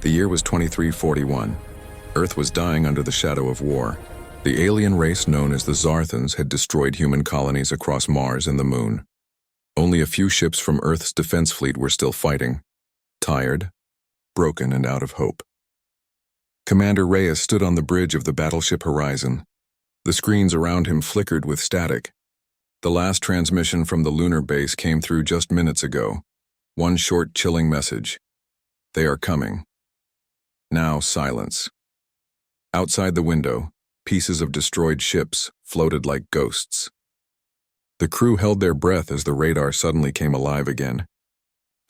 The year was 2341. Earth was dying under the shadow of war. The alien race known as the Zarthans had destroyed human colonies across Mars and the Moon. Only a few ships from Earth's defense fleet were still fighting, tired, broken, and out of hope. Commander Reyes stood on the bridge of the battleship Horizon. The screens around him flickered with static. The last transmission from the lunar base came through just minutes ago. One short, chilling message. They are coming. Now silence. Outside the window, pieces of destroyed ships floated like ghosts. The crew held their breath as the radar suddenly came alive again.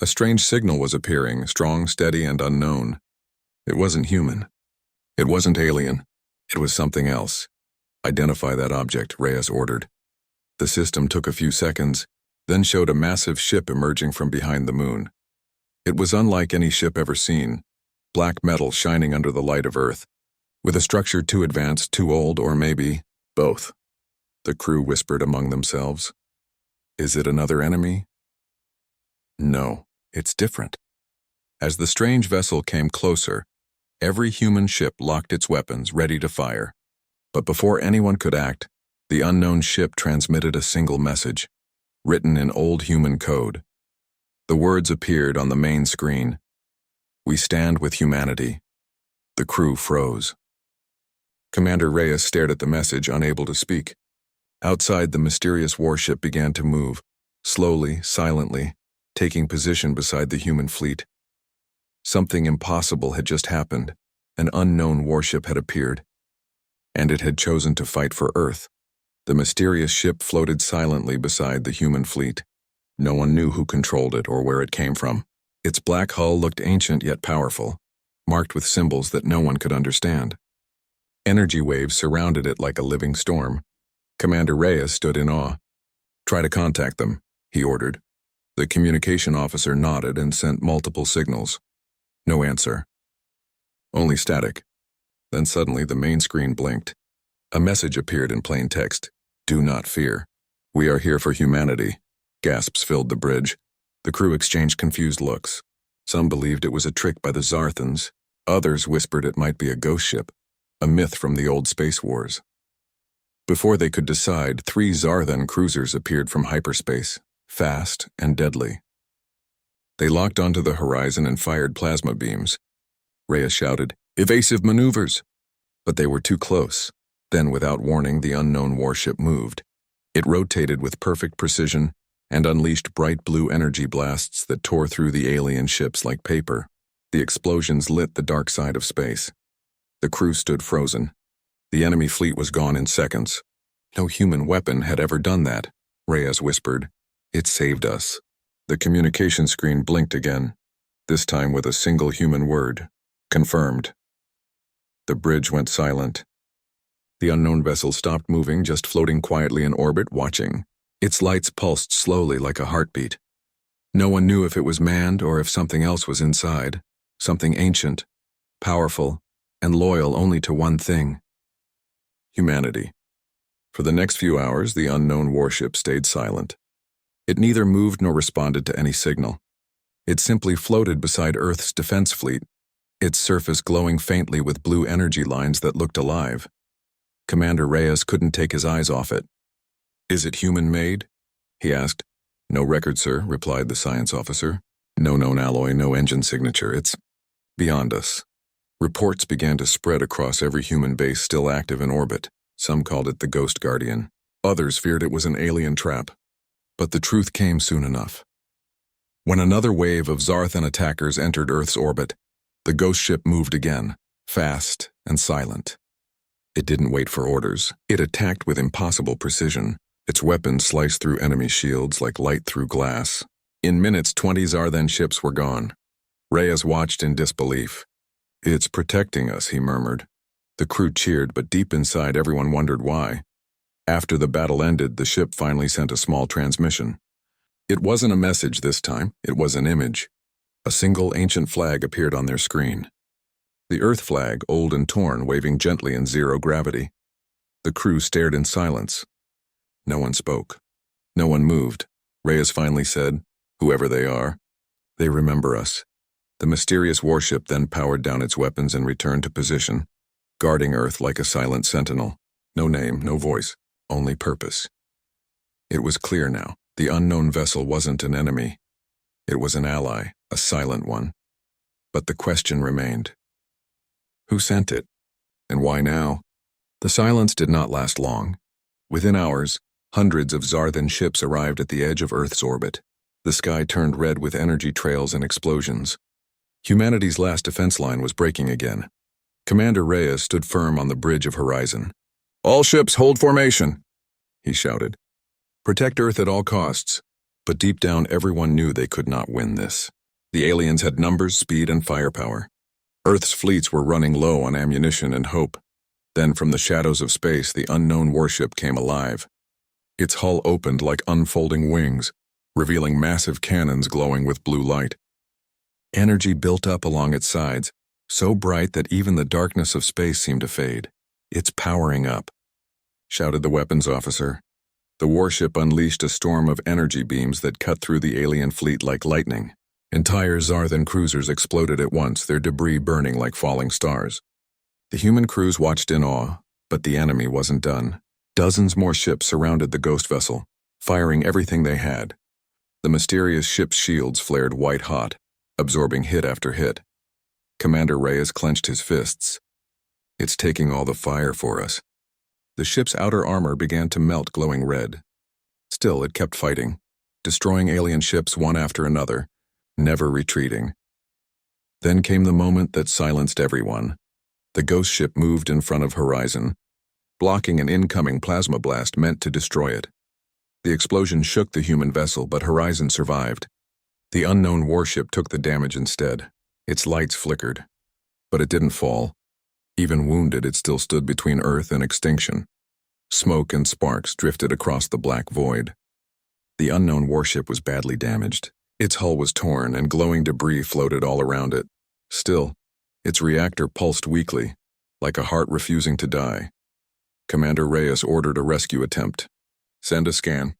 A strange signal was appearing, strong, steady, and unknown. It wasn't human. It wasn't alien. It was something else. Identify that object, Reyes ordered. The system took a few seconds, then showed a massive ship emerging from behind the moon. It was unlike any ship ever seen, black metal shining under the light of Earth, with a structure too advanced, too old, or maybe both. The crew whispered among themselves. Is it another enemy? No, it's different. As the strange vessel came closer, every human ship locked its weapons, ready to fire. But before anyone could act, the unknown ship transmitted a single message, written in old human code. The words appeared on the main screen. We stand with humanity. The crew froze. Commander Reyes stared at the message, unable to speak. Outside, the mysterious warship began to move, slowly, silently, taking position beside the human fleet. Something impossible had just happened. An unknown warship had appeared, and it had chosen to fight for Earth. The mysterious ship floated silently beside the human fleet. No one knew who controlled it or where it came from. Its black hull looked ancient yet powerful, marked with symbols that no one could understand. Energy waves surrounded it like a living storm. Commander Reyes stood in awe. Try to contact them, he ordered. The communication officer nodded and sent multiple signals. No answer. Only static. Then suddenly the main screen blinked. A message appeared in plain text. Do not fear. We are here for humanity. Gasps filled the bridge. The crew exchanged confused looks. Some believed it was a trick by the Zarthans. Others whispered it might be a ghost ship, a myth from the old space wars. Before they could decide, 3 Zarthan cruisers appeared from hyperspace, fast and deadly. They locked onto the horizon and fired plasma beams. Reyes shouted, "Evasive maneuvers!" But they were too close. Then, without warning, the unknown warship moved. It rotated with perfect precision and unleashed bright blue energy blasts that tore through the alien ships like paper. The explosions lit the dark side of space. The crew stood frozen. The enemy fleet was gone in seconds. No human weapon had ever done that, Reyes whispered. It saved us. The communication screen blinked again, this time with a single human word. Confirmed. The bridge went silent. The unknown vessel stopped moving, just floating quietly in orbit, watching. Its lights pulsed slowly like a heartbeat. No one knew if it was manned or if something else was inside, something ancient, powerful, and loyal only to one thing: humanity. For the next few hours, the unknown warship stayed silent. It neither moved nor responded to any signal. It simply floated beside Earth's defense fleet, its surface glowing faintly with blue energy lines that looked alive. Commander Reyes couldn't take his eyes off it. Is it human-made? He asked. No record, sir, replied the science officer. No known alloy, no engine signature. It's beyond us. Reports began to spread across every human base still active in orbit. Some called it the Ghost Guardian. Others feared it was an alien trap. But the truth came soon enough. When another wave of Zarthan attackers entered Earth's orbit, the ghost ship moved again, fast and silent. It didn't wait for orders. It attacked with impossible precision. Its weapons sliced through enemy shields like light through glass. In minutes, 20 Zarthan ships were gone. Reyes watched in disbelief. It's protecting us, he murmured. The crew cheered, but deep inside everyone wondered why. After the battle ended, the ship finally sent a small transmission. It wasn't a message this time, it was an image. A single ancient flag appeared on their screen. The Earth flag, old and torn, waving gently in zero gravity. The crew stared in silence. No one spoke. No one moved. Reyes finally said, "Whoever they are, they remember us. The mysterious warship then powered down its weapons and returned to position, guarding Earth like a silent sentinel. No name, no voice, only purpose. It was clear now. The unknown vessel wasn't an enemy. It was an ally, a silent one. But the question remained. Who sent it? And why now? The silence did not last long. Within hours, hundreds of Zarthan ships arrived at the edge of Earth's orbit. The sky turned red with energy trails and explosions. Humanity's last defense line was breaking again. Commander Reyes stood firm on the bridge of horizon. "All ships hold formation," he shouted. "Protect Earth at all costs." But deep down, everyone knew they could not win this. The aliens had numbers, speed, and firepower. Earth's fleets were running low on ammunition and hope. Then from the shadows of space, the unknown warship came alive. Its hull opened like unfolding wings, revealing massive cannons glowing with blue light. Energy built up along its sides, so bright that even the darkness of space seemed to fade. "It's powering up," shouted the weapons officer. The warship unleashed a storm of energy beams that cut through the alien fleet like lightning. Entire Zarthan cruisers exploded at once, their debris burning like falling stars. The human crews watched in awe, but the enemy wasn't done. Dozens more ships surrounded the ghost vessel, firing everything they had. The mysterious ship's shields flared white-hot, absorbing hit after hit. Commander Reyes clenched his fists. "It's taking all the fire for us." The ship's outer armor began to melt, glowing red. Still, it kept fighting, destroying alien ships one after another, never retreating. Then came the moment that silenced everyone. The ghost ship moved in front of Horizon, blocking an incoming plasma blast meant to destroy it. The explosion shook the human vessel, but Horizon survived. The unknown warship took the damage instead. Its lights flickered, but it didn't fall. Even wounded, it still stood between Earth and extinction. Smoke and sparks drifted across the black void. The unknown warship was badly damaged. Its hull was torn, and glowing debris floated all around it. Still, its reactor pulsed weakly, like a heart refusing to die. Commander Reyes ordered a rescue attempt. "Send a scan.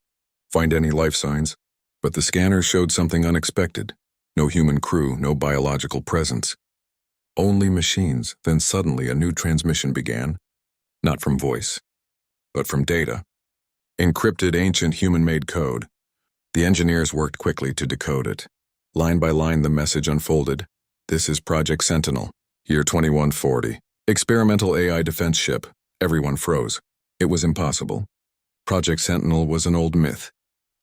Find any life signs." But the scanner showed something unexpected. No human crew, no biological presence. Only machines. Then suddenly a new transmission began. Not from voice, but from data. Encrypted ancient human-made code. The engineers worked quickly to decode it. Line by line the message unfolded. "This is Project Sentinel, year 2140. Experimental AI defense ship." Everyone froze. It was impossible. Project Sentinel was an old myth.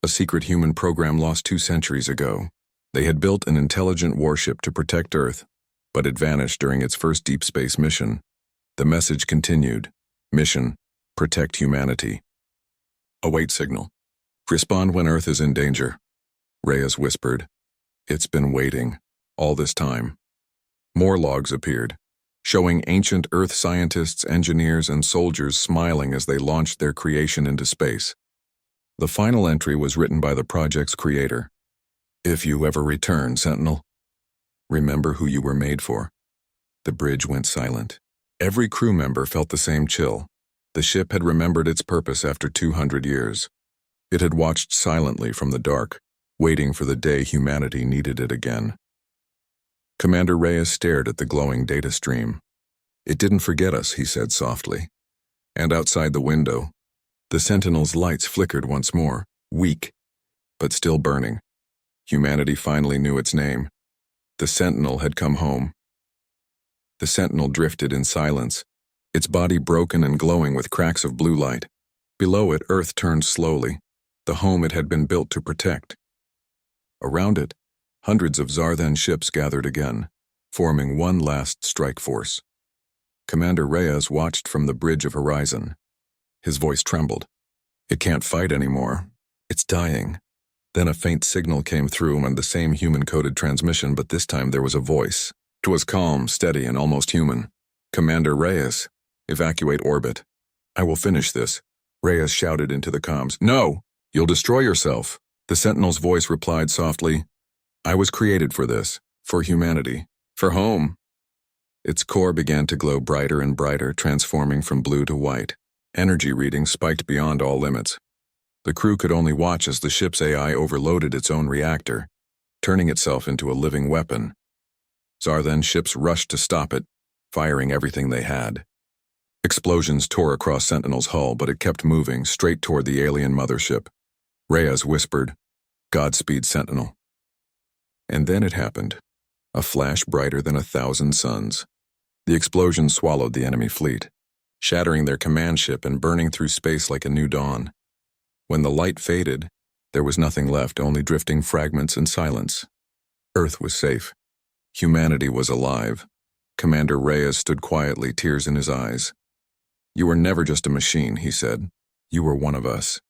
A secret human program lost 2 centuries ago. They had built an intelligent warship to protect Earth, but it vanished during its first deep space mission. The message continued. Mission: protect humanity. Await signal. Respond when Earth is in danger. Reyes whispered. It's been waiting, all this time. More logs appeared, showing ancient Earth scientists, engineers, and soldiers smiling as they launched their creation into space. The final entry was written by the project's creator. "If you ever return, Sentinel, remember who you were made for." The bridge went silent. Every crew member felt the same chill. The ship had remembered its purpose after 200 years. It had watched silently from the dark, waiting for the day humanity needed it again. Commander Reyes stared at the glowing data stream. "It didn't forget us," he said softly. And outside the window, the Sentinel's lights flickered once more, weak, but still burning. Humanity finally knew its name. The Sentinel had come home. The Sentinel drifted in silence, its body broken and glowing with cracks of blue light. Below it, Earth turned slowly, the home it had been built to protect. Around it, hundreds of Zarthan ships gathered again, forming one last strike force. Commander Reyes watched from the bridge of horizon. His voice trembled. "It can't fight anymore. It's dying." Then a faint signal came through and the same human-coded transmission, but this time there was a voice. It was calm, steady, and almost human. "Commander Reyes, evacuate orbit." "I will finish this," Reyes shouted into the comms. "No! You'll destroy yourself." The Sentinel's voice replied softly, "I was created for this, for humanity, for home." Its core began to glow brighter and brighter, transforming from blue to white. Energy readings spiked beyond all limits. The crew could only watch as the ship's AI overloaded its own reactor, turning itself into a living weapon. Zarthan ships rushed to stop it, firing everything they had. Explosions tore across Sentinel's hull, but it kept moving straight toward the alien mothership. Reyes whispered, "Godspeed, Sentinel." And then it happened. A flash brighter than 1,000 suns. The explosion swallowed the enemy fleet, shattering their command ship and burning through space like a new dawn. When the light faded, there was nothing left, only drifting fragments and silence. Earth was safe. Humanity was alive. Commander Reyes stood quietly, tears in his eyes. "You were never just a machine," he said. "You were one of us."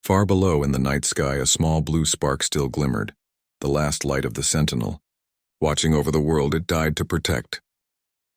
Far below in the night sky, a small blue spark still glimmered, the last light of the Sentinel. Watching over the world it died to protect.